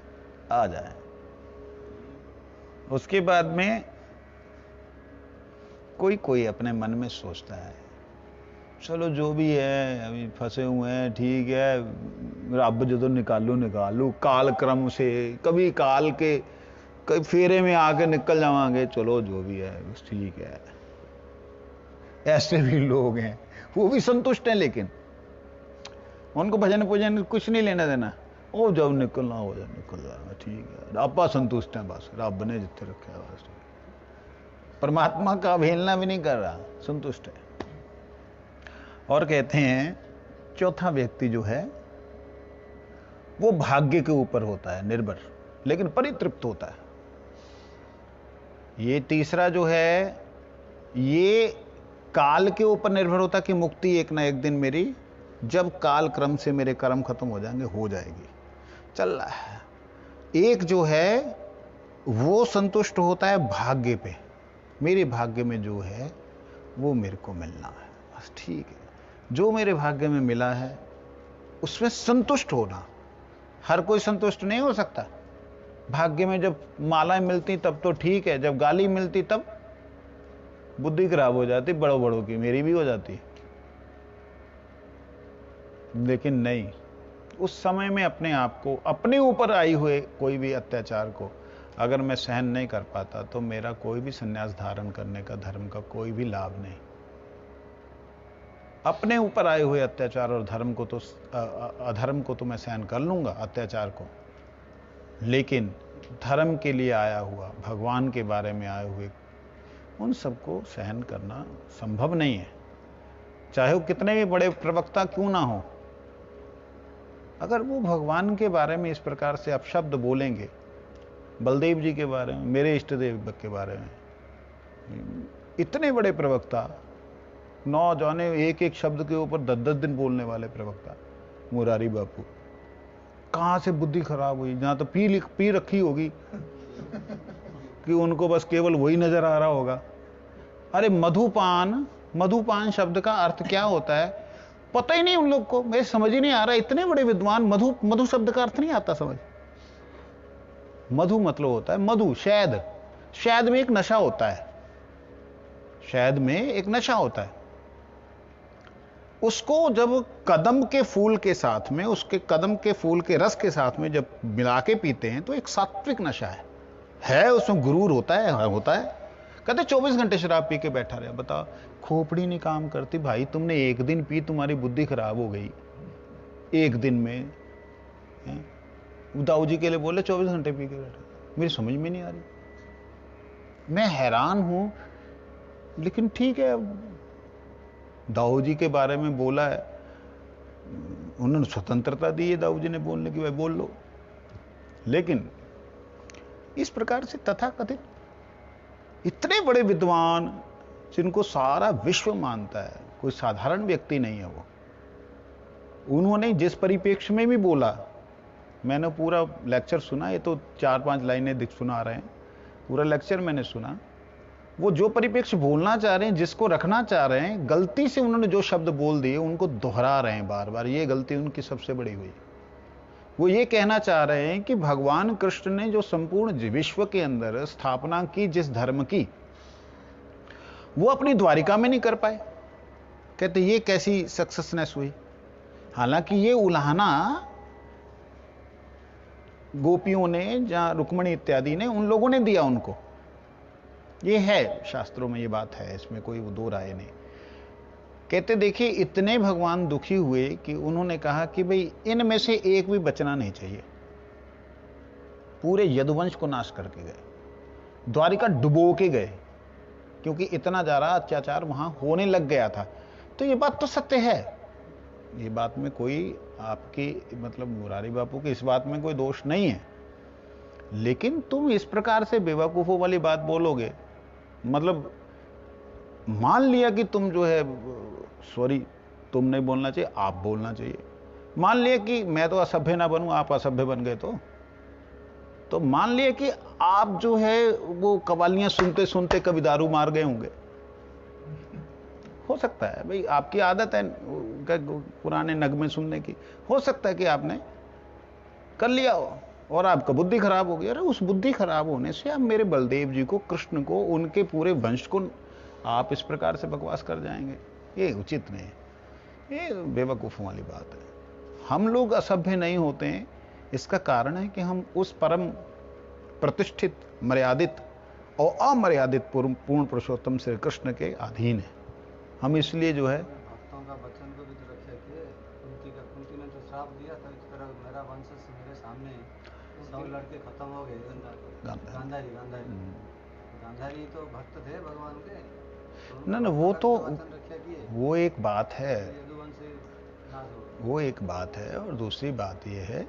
आ जाए। उसके बाद में कोई अपने मन में सोचता है चलो जो भी है अभी फंसे हुए हैं, ठीक है, रब जो निकालू काल क्रम से, कभी काल के कई फेरे में आके निकल जावांगे, चलो जो भी है बस ठीक है। ऐसे भी लोग हैं, वो भी संतुष्ट हैं, लेकिन उनको भजन पूजन कुछ नहीं लेना देना, ओ जब निकलना हो जाए निकल जाएगा, ठीक है, आपा संतुष्ट है, बस रब ने जितने रखा है बस, परमात्मा का अवहेलना भी नहीं कर रहा, संतुष्ट है। और कहते हैं चौथा व्यक्ति जो है वो भाग्य के ऊपर होता है निर्भर, लेकिन परितृप्त होता है। ये तीसरा जो है ये काल के ऊपर निर्भर होता है कि मुक्ति एक ना एक दिन मेरी, जब काल क्रम से मेरे कर्म खत्म हो जाएंगे, हो जाएगी, चल रहा है। एक जो है वो संतुष्ट होता है भाग्य पे, मेरे भाग्य में जो है वो मेरे को मिलना है, बस ठीक है, जो मेरे भाग्य में मिला है उसमें संतुष्ट होना। हर कोई संतुष्ट नहीं हो सकता। भाग्य में जब मालाएं मिलती तब तो ठीक है, जब गाली मिलती तब बुद्धि खराब हो जाती, बड़ों बड़ों की, मेरी भी हो जाती। लेकिन नहीं, उस समय में अपने आप को, अपने ऊपर आई हुए कोई भी अत्याचार को अगर मैं सहन नहीं कर पाता तो मेरा कोई भी संन्यास धारण करने का, धर्म का कोई भी लाभ नहीं। अपने ऊपर आए हुए अत्याचार और धर्म को तो, अधर्म को तो मैं सहन कर लूंगा, अत्याचार को, लेकिन धर्म के लिए आया हुआ, भगवान के बारे में आए हुए उन सबको सहन करना संभव नहीं है, चाहे वो कितने भी बड़े प्रवक्ता क्यों ना हो। अगर वो भगवान के बारे में इस प्रकार से अपशब्द बोलेंगे, बलदेव जी के बारे में, मेरे इष्ट देव के बारे में, इतने बड़े प्रवक्ता, 9 जाने एक एक शब्द के ऊपर 10-10 दिन बोलने वाले प्रवक्ता, मुरारी बापू, कहां से बुद्धि खराब हुई, जहां तो पी रखी होगी कि उनको बस केवल वही नजर आ रहा होगा। अरे मधुपान शब्द का अर्थ क्या होता है पता ही नहीं उन लोग को, मेरे समझ ही नहीं आ रहा। इतने बड़े विद्वान, मधु शब्द का अर्थ नहीं आता समझ। मधु मतलब होता है मधु, शहद में एक नशा होता है, शहद में एक नशा होता है। उसको जब कदम के फूल के साथ में, उसके कदम के फूल के रस के साथ में जब मिला के पीते हैं तो एक सात्विक नशा है, उसमें गुरूर होता है। कहते 24 घंटे शराब पी के बैठा रहा, बताओ खोपड़ी नहीं काम करती भाई, तुमने एक दिन पी, तुम्हारी बुद्धि खराब हो गई एक दिन में। दाऊ जी के लिए बोले 24 घंटे पी के बैठा, मेरी समझ में नहीं आ रही, मैं हैरान हूं। लेकिन ठीक है, दाऊ जी के बारे में बोला है, उन्होंने स्वतंत्रता दी है दाऊ जी ने बोलने की, भाई बोल लो। लेकिन इस प्रकार से तथाकथित इतने बड़े विद्वान जिनको सारा विश्व मानता है, कोई साधारण व्यक्ति नहीं है वो, उन्होंने जिस परिप्रेक्ष्य में भी बोला, मैंने पूरा लेक्चर सुना, ये तो 4-5 लाइनें सुना रहे हैं, पूरा लेक्चर मैंने सुना। वो जो परिप्रेक्ष्य बोलना चाह रहे हैं, जिसको रखना चाह रहे हैं, गलती से उन्होंने जो शब्द बोल दिए उनको दोहरा रहे हैं बार बार, ये गलती उनकी सबसे बड़ी हुई। वो ये कहना चाह रहे हैं कि भगवान कृष्ण ने जो संपूर्ण विश्व के अंदर स्थापना की जिस धर्म की, वो अपनी द्वारिका में नहीं कर पाए। कहते ये कैसी सक्सेसनेस हुई, हालांकि ये उल्हाना गोपियों ने, जहां रुक्मणी इत्यादि ने, उन लोगों ने दिया उनको, ये है शास्त्रों में, ये बात है, इसमें कोई दो राय नहीं। कहते देखिए इतने भगवान दुखी हुए कि उन्होंने कहा कि भाई इनमें से एक भी बचना नहीं चाहिए, पूरे यदुवंश को नाश करके गए, द्वारिका डुबो के गए, क्योंकि इतना ज्यादा अत्याचार वहां होने लग गया था। तो ये बात तो सत्य है, ये बात में कोई आपकी मतलब मुरारी बापू की इस बात में कोई दोष नहीं है। लेकिन तुम इस प्रकार से बेवकूफों वाली बात बोलोगे, मतलब मान लिया कि तुम जो है, सॉरी तुम नहीं बोलना चाहिए, आप बोलना चाहिए, मान लिए कि मैं तो असभ्य ना बनूं, आप असभ्य बन गए तो मान लिए कि आप जो है वो कवालियां सुनते सुनते कभी दारू मार गए होंगे। हो सकता है भाई, आपकी आदत है पुराने नगमे सुनने की, हो सकता है कि आपने कर लिया हो और आपका बुद्धि खराब हो गई। अरे उस बुद्धि खराब होने से आप मेरे बलदेव जी को, कृष्ण को, उनके पूरे वंश को आप इस प्रकार से बकवास कर जाएंगे, ये उचित नहीं है, ये बेवकूफों वाली बात है। हम लोग असभ्य नहीं होते हैं, इसका कारण है कि हम उस परम प्रतिष्ठित, मर्यादित और अमर्यादित पूर्ण पुरुषोत्तम श्री कृष्ण के अधीन है। हम इसलिए जो है भक्तों का वचन को भी तो रक्षा किए। कुंती ने तो श्राप दिया था, इस तरह मेरा वंश मेरे सामने 100 लड़के खत्म हो गए। गांधारी तो भक्त थे भगवान के, तो ना वो तो वचन रक्षा किए। वो एक बात है, यदुवंश नाश हो गया। वो एक बात है। और दूसरी बात यह है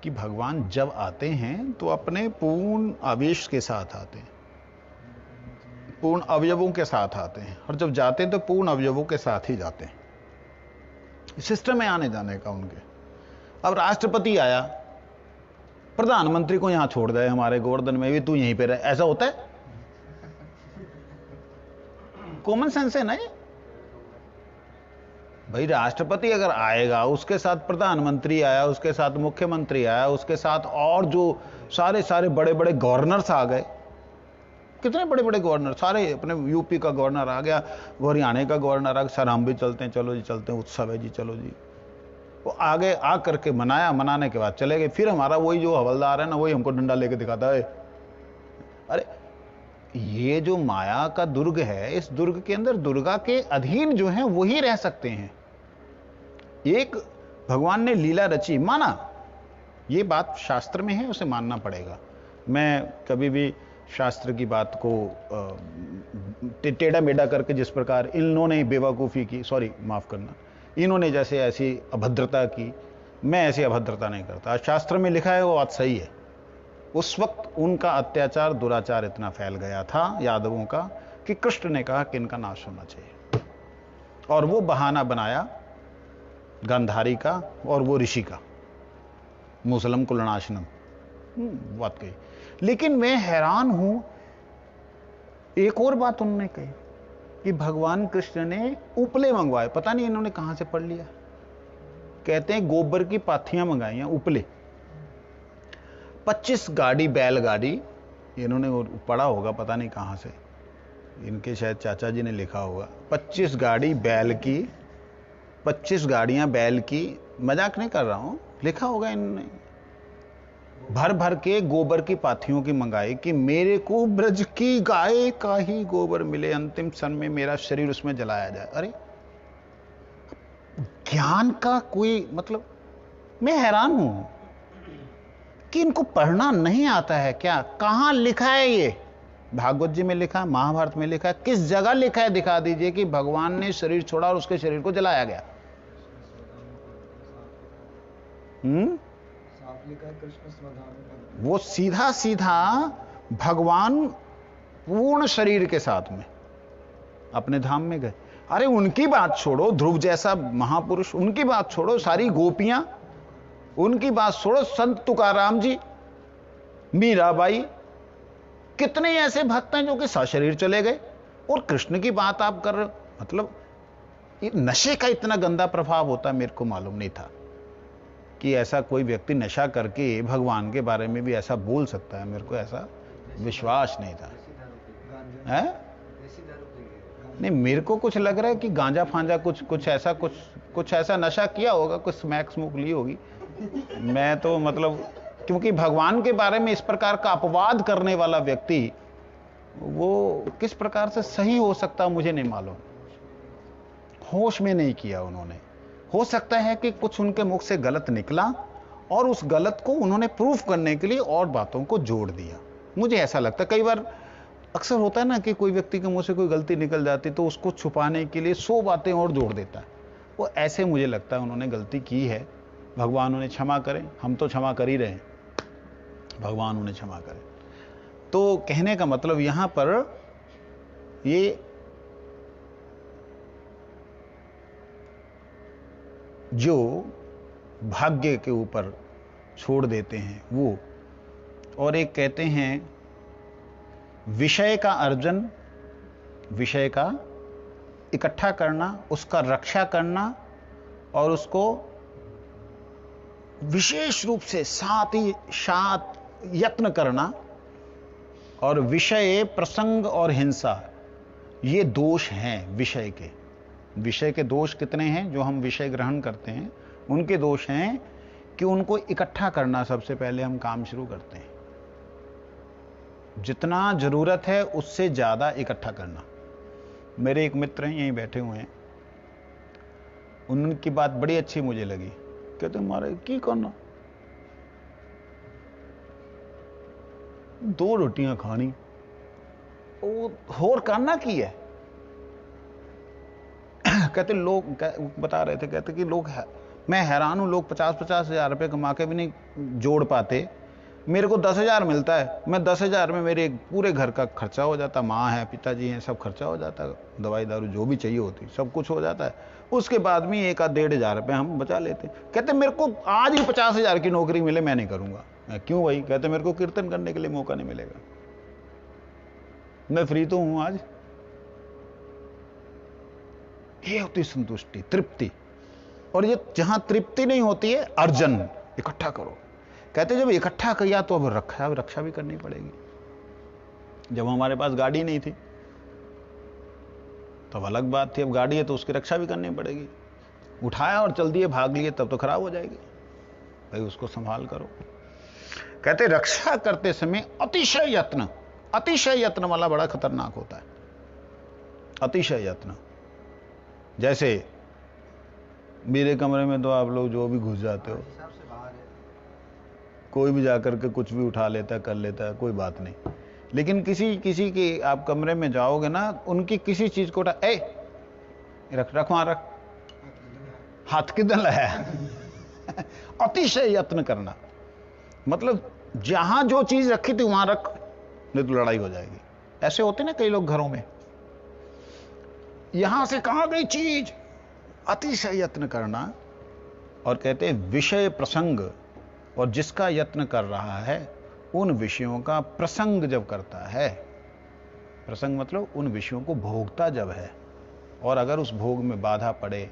कि भगवान जब आते हैं तो अपने पूर्ण आवेश के साथ आते हैं, पूर्ण अवयवों के साथ आते हैं, और जब जाते हैं तो पूर्ण अवयवों के साथ ही जाते हैं। सिस्टम है आने जाने का उनके। अब राष्ट्रपति आया, प्रधानमंत्री को यहां छोड़ गए हमारे गोवर्धन में भी, तू यहीं पे रह, ऐसा होता है? कॉमन सेंस है ना ये भाई। राष्ट्रपति अगर आएगा, उसके साथ प्रधानमंत्री आया, उसके साथ मुख्यमंत्री आया, उसके साथ और जो सारे बड़े बड़े गवर्नर्स आ गए, कितने बड़े बड़े गवर्नर, सारे अपने यूपी का गवर्नर आ गया, हरियाणा का गवर्नर आ गया, सर हम भी चलते हैं, चलो जी चलते हैं, उत्सव है जी, चलो जी। वो आगे आ करके मनाया, मनाने के बाद चले गए। फिर हमारा वही जो हवलदार है ना, वही हमको डंडा लेके दिखाता है। अरे ये जो माया का दुर्ग है, इस दुर्ग के अंदर दुर्गा के अधीन जो है वही रह सकते हैं। एक भगवान ने लीला रची, माना, ये बात शास्त्र में है, उसे मानना पड़ेगा। मैं कभी भी शास्त्र की बात को टेढ़ा मेढ़ा करके, जिस प्रकार इन्होंने बेवकूफ़ी की, सॉरी माफ़ करना, इन्होंने जैसे ऐसी अभद्रता की, मैं ऐसी अभद्रता नहीं करता। शास्त्र में लिखा है वो बात सही है। उस वक्त उनका अत्याचार, दुराचार इतना फैल गया था यादवों का कि कृष्ण ने कहा कि इनका नाश होना चाहिए, और वो बहाना बनाया गांधारी का और वो ऋषि का, मुसलम कुलनाशनम बात कही। लेकिन मैं हैरान हूं, एक और बात उन्होंने कही कि भगवान कृष्ण ने उपले मंगवाए। पता नहीं इन्होंने कहां से पढ़ लिया। कहते हैं गोबर की पाथियां मंगाई हैं, उपले। 25 गाड़ी, बैलगाड़ी, इन्होंने पढ़ा होगा, पता नहीं कहां से, इनके शायद चाचा जी ने लिखा होगा। 25 गाड़ी बैल की, 25 गाड़ियां बैल की, मजाक नहीं कर रहा हूं, लिखा होगा इन्होंने। भर भर के गोबर की पाथियों की मंगाई कि मेरे को ब्रज की गाय का ही गोबर मिले, अंतिम क्षण में मेरा शरीर उसमें जलाया जाए। अरे ज्ञान का कोई मतलब, मैं हैरान हूं कि इनको पढ़ना नहीं आता है क्या? कहां लिखा है ये? भागवत जी में लिखा, महाभारत में लिखा, किस जगह लिखा है? दिखा दीजिए कि भगवान ने शरीर छोड़ा और उसके शरीर को जलाया गया। वो सीधा सीधा भगवान पूर्ण शरीर के साथ में अपने धाम में गए। अरे उनकी बात छोड़ो, ध्रुव जैसा महापुरुष, उनकी बात छोड़ो, सारी गोपियां, उनकी बात छोड़ो, संत तुकाराम जी, मीराबाई, कितने ऐसे भक्त हैं जो कि सशरीर चले गए, और कृष्ण की बात आप कर रहे हो। मतलब ये नशे का इतना गंदा प्रभाव होता है, मेरे को मालूम नहीं था कि ऐसा कोई व्यक्ति नशा करके भगवान के बारे में भी ऐसा बोल सकता है। मेरे को ऐसा विश्वास नहीं था। है? नहीं, मेरे को कुछ लग रहा है कि गांजा फांजा कुछ ऐसा नशा किया होगा, कुछ स्मैक स्मोक ली होगी। मैं तो मतलब, क्योंकि भगवान के बारे में इस प्रकार का अपवाद करने वाला व्यक्ति वो किस प्रकार से सही हो सकता मुझे नहीं मालूम। होश में नहीं किया उन्होंने। हो सकता है कि कुछ उनके मुख से गलत निकला और उस गलत को उन्होंने प्रूफ करने के लिए और बातों को जोड़ दिया। मुझे ऐसा लगता है, कई बार अक्सर होता है ना कि कोई व्यक्ति के मुंह से कोई गलती निकल जाती तो उसको छुपाने के लिए 100 बातें और जोड़ देता है। वो ऐसे मुझे लगता है उन्होंने गलती की है। भगवान उन्हें क्षमा करें, हम तो क्षमा कर ही रहे हैं, भगवान उन्हें क्षमा करें। तो कहने का मतलब यहां पर ये जो भाग्य के ऊपर छोड़ देते हैं वो। और एक कहते हैं विषय का अर्जन, विषय का इकट्ठा करना, उसका रक्षा करना और उसको विशेष रूप से साथ यत्न करना, और विषय, प्रसंग और हिंसा, ये दोष हैं विषय के। विषय के दोष कितने हैं? जो हम विषय ग्रहण करते हैं उनके दोष हैं कि उनको इकट्ठा करना, सबसे पहले हम काम शुरू करते हैं, जितना जरूरत है उससे ज्यादा इकट्ठा करना। मेरे एक मित्र हैं, यहीं बैठे हुए हैं, उनकी बात बड़ी अच्छी मुझे लगी। कहते मारे की करना, 2 रोटियां खानी, वो होर करना की है। कहते लोग बता रहे थे, कहते कि लोग, मैं हैरान हूं, लोग 50-50 हजार रुपये कमा के भी नहीं जोड़ पाते। मेरे को 10,000 मिलता है, मैं 10,000 में मेरे पूरे घर का खर्चा हो जाता, माँ है, पिताजी हैं, सब खर्चा हो जाता, दवाई दारू जो भी चाहिए होती सब कुछ हो जाता है। उसके बाद में 1-1.5 रुपये हम बचा लेते। कहते मेरे को आज ही 50,000 की नौकरी मिले मैं नहीं करूंगा। मैं क्यों भाई? कहते मेरे को कीर्तन करने के लिए मौका नहीं मिलेगा, मैं फ्री तो हूं आज। ये होती संतुष्टि, तृप्ति। और ये जहां तृप्ति नहीं होती है, अर्जन, इकट्ठा करो। कहते जब इकट्ठा किया तो अब रक्षा भी करनी पड़ेगी। जब हमारे पास गाड़ी नहीं थी तब अलग बात थी, अब गाड़ी है तो उसकी रक्षा भी करनी पड़ेगी। उठाया और चल दिए, भाग लिए, तब तो खराब हो जाएगी भाई, उसको संभाल करो। कहते रक्षा करते समय अतिशय यत्न, अतिशय यत्न वाला बड़ा खतरनाक होता है। अतिशय यत्न, जैसे मेरे कमरे में तो आप लोग जो भी घुस जाते हो, कोई भी जाकर के कुछ भी उठा लेता है, कर लेता है, कोई बात नहीं। लेकिन किसी के आप कमरे में जाओगे ना, उनकी किसी चीज को उठा, रख वहां रख, हाथ किधर है। अतिशय यत्न करना मतलब जहां जो चीज रखी थी वहां रख, नहीं तो लड़ाई हो जाएगी। ऐसे होते ना कई लोग घरों में, यहां से कहां गई चीज, अतिशय यत्न करना। और कहते हैं विषय प्रसंग, और जिसका यत्न कर रहा है उन विषयों का प्रसंग जब करता है, प्रसंग मतलब उन विषयों को भोगता जब है, और अगर उस भोग में बाधा पड़े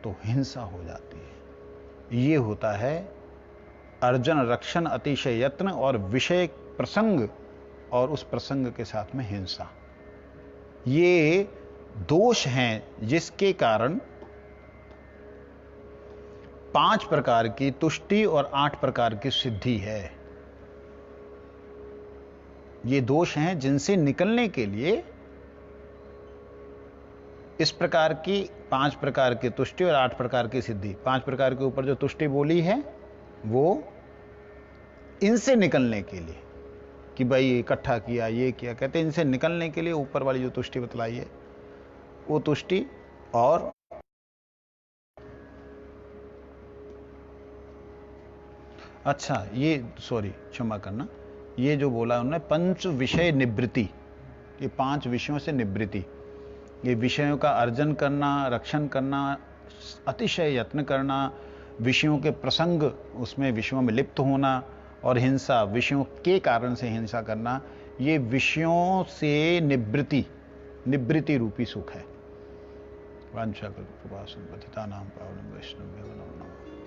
तो हिंसा हो जाती है। ये होता है अर्जन रक्षण, अतिशय यत्न और विषय प्रसंग, और उस प्रसंग के साथ में हिंसा। ये दोष हैं जिसके कारण 5 प्रकार की तुष्टि और 8 प्रकार की सिद्धि है। ये दोष हैं जिनसे निकलने के लिए इस प्रकार की 5 प्रकार की तुष्टि और 8 प्रकार की सिद्धि। 5 प्रकार के ऊपर जो तुष्टि बोली है वो इनसे निकलने के लिए, कि भाई इकट्ठा किया, ये किया, कहते इनसे निकलने के लिए ऊपर वाली जो तुष्टि बतलाई है वो तुष्टि। और अच्छा, ये क्षमा करना, ये जो बोला उन्होंने 5 विषय निवृत्ति, ये 5 विषयों से निवृत्ति, ये विषयों का अर्जन करना, रक्षण करना, अतिशय यत्न करना, विषयों के प्रसंग, उसमें विषयों में लिप्त होना, और हिंसा, विषयों के कारण से हिंसा करना, ये विषयों से निवृत्ति रूपी सुख है। वांछा कल्पवासं पतितानां पावनं वैष्णवेयो नमो नमः।